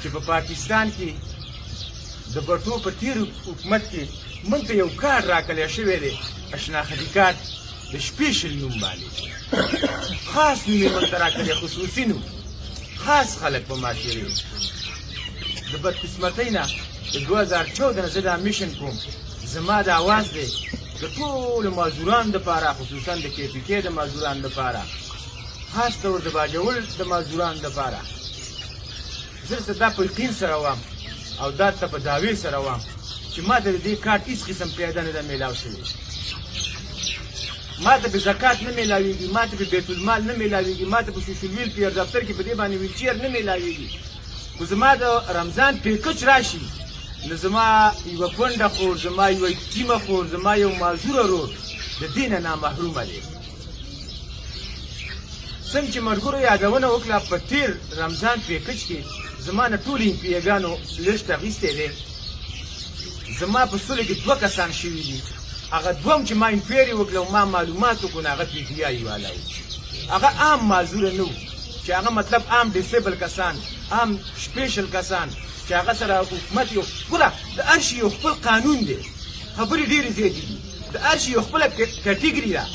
چې په پاکستان کې د بټو په تیر حکومت کې موږ ته یو کارت راکړی شوی دی شناختي کارت د سپیشل نوم باندې خاص نوم یې موږ ته راکړی خصوصي نوم خاص خلک په معاشرې د بدقسمتۍ نه د 2014 نه زه دا میشن کوم زما د اواز دی د ټولو معذورانو دپاره خصوصا د KPK د معذورانو دپاره خاص طور د باجوړ د معذورانو دپاره زه درته دا په یقین سره وایم او دا ته په دعوې سره وایم چې ما ته د دې کارت هېڅ قسم پیاده نه ده میلاو شوی ما ته په زکات نه میلاویږي ما ته په بیت المال نه میلاویږي ما ته په سوشل ویل پیر دفتر کې په دې باندې ویلچیر نه میلاویږي خو زما د رمضان پیکج راشي نو زما یوه کونډه خور زما یوه یتیمه خور زما یو معذوره رور د دې نه نامحرومه دی څنګه چې ملګرو یادونه وکړه په تیر رمضان پیکج کې زما نه ټولو امپیګانو لیست اخیستی دی زما په سلو کې 2 کسان شوي دي هغه دوم چې ما انکوایري وکړه او ما معلومات وکړو نو هغه PTI والا و هغه عام معذوره نه و چې هغه مطلب عام ډیسیبل کسان عام سپیشل کسان چې هغه سره حکومت یو ګوره د هر شي یو خپل قانون دی خبرې ډېرې زیاتې دي د هر شي یو خپله کټګري ده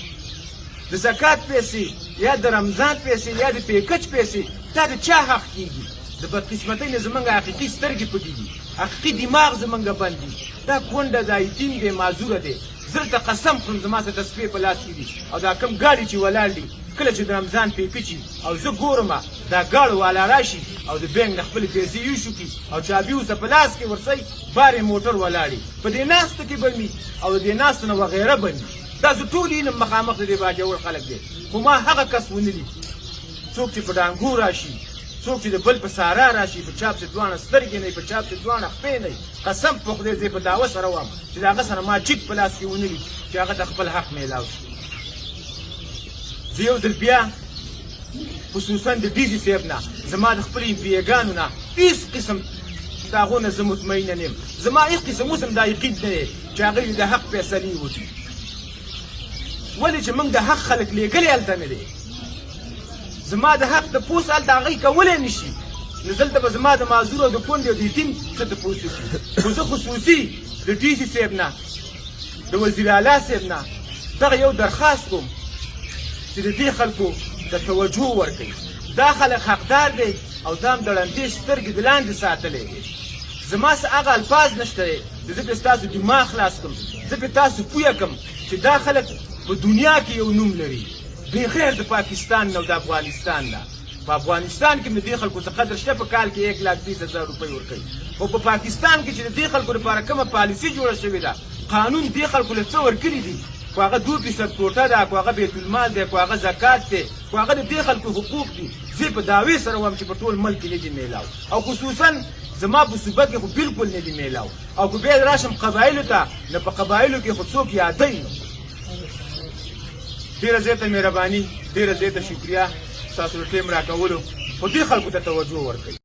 د زکات پیسې یا د رمضان پیسې یا د پیکج پیسې دا د چا حق کېږي د بدقسمتۍ نه زموږ حقیقي سترګې پټې دي حقیقي دماغ زموږ بند دي دا کونډه دا یتیم دی معذوره دی زه درته قسم خورم زما څه تسبیح په لاس کې دي او دا کوم ګاډي چې ولاړ دي کله چې د رمضان پیکج وي او زه ګورم دا ګاډو والا راشي او د بینک نه خپلې پیسې یوشو کړي او چابي اوسه په لاس کې ورسئ بارې موټر ولاړي په دې ناستو کې به وي او د دې ناستو نه وغیره به وي دا زه ټول علم مخامخ د دې باجوړ خلک دی خو ما هغه کس ونه لید څوک چې په ډانګو راشي څوک چې د بل په سارا راشي په چاپ چې دواړه سترګې نه په چاپ چې دواړه خپې نه قسم په خدای زه په دعوه سره وایم چې د هغه سره ما چیک په لاس کې ونه لید چې هغه ته خپل حق میلاو شي زه یو ځل بیا خصوصا د DC صاحب نه زما د خپلو امپیګانو نه هېڅ قسم د هغو نه زه مطمئنه نه یم زما هېڅ قسم اوس هم دا یقین نه دی چې هغوی د حق فیصلې وکړي ولې چې موږ د حق خلک لېږلي هلته نه دی زما د حق تپوس هلته هغوی کولی نه شي نو دلته به زما د معذور او د کونډې او د یتیم څه تپوس وکړي خو زه خصوصي د DC صاحب نه د وزیر اعلی صاحب نه دغه یو درخواست کوم چې د دې خلکو ته توجه ورکوي دا خلک حقدار دی او دا هم د ړندې سترګې د لاندې ساتلی دی زما څه هغه الفاظ نشته دی چې زه پرې ستاسو دماغ خلاص کړم زه پرې تاسو پویه کړم چې دا خلک په دنیا کې یو نوم لري بغیر د پاکستان نه او د افغانستان نه په افغانستان کې د دې خلکو څه قدر شته په کال کې 1,20,000 روپۍ ورکوي خو په پاکستان کې چې د دې خلکو لپاره کومه پالیسي جوړه شوې ده قانون دې خلکو له څه ورکړي دي خو هغه 2% کوټه ده خو هغه بیت المال دی خو هغه زکات دی خو هغه د دې خلکو حقوق دي زه په دعوې سره وایم چې په ټول ملک کې نه دي میلاو او خصوصا زما په صوبه کې خو بالکل نه دي میلاو او که بیا راشم قبایلو ته نو په قبایلو کې خو څوک یادوي نو ډېره زیاته مهرباني ډېره زیاته شکریه ستاسو د ټیم راکولو خو دې خلکو ته توجه ورکوئ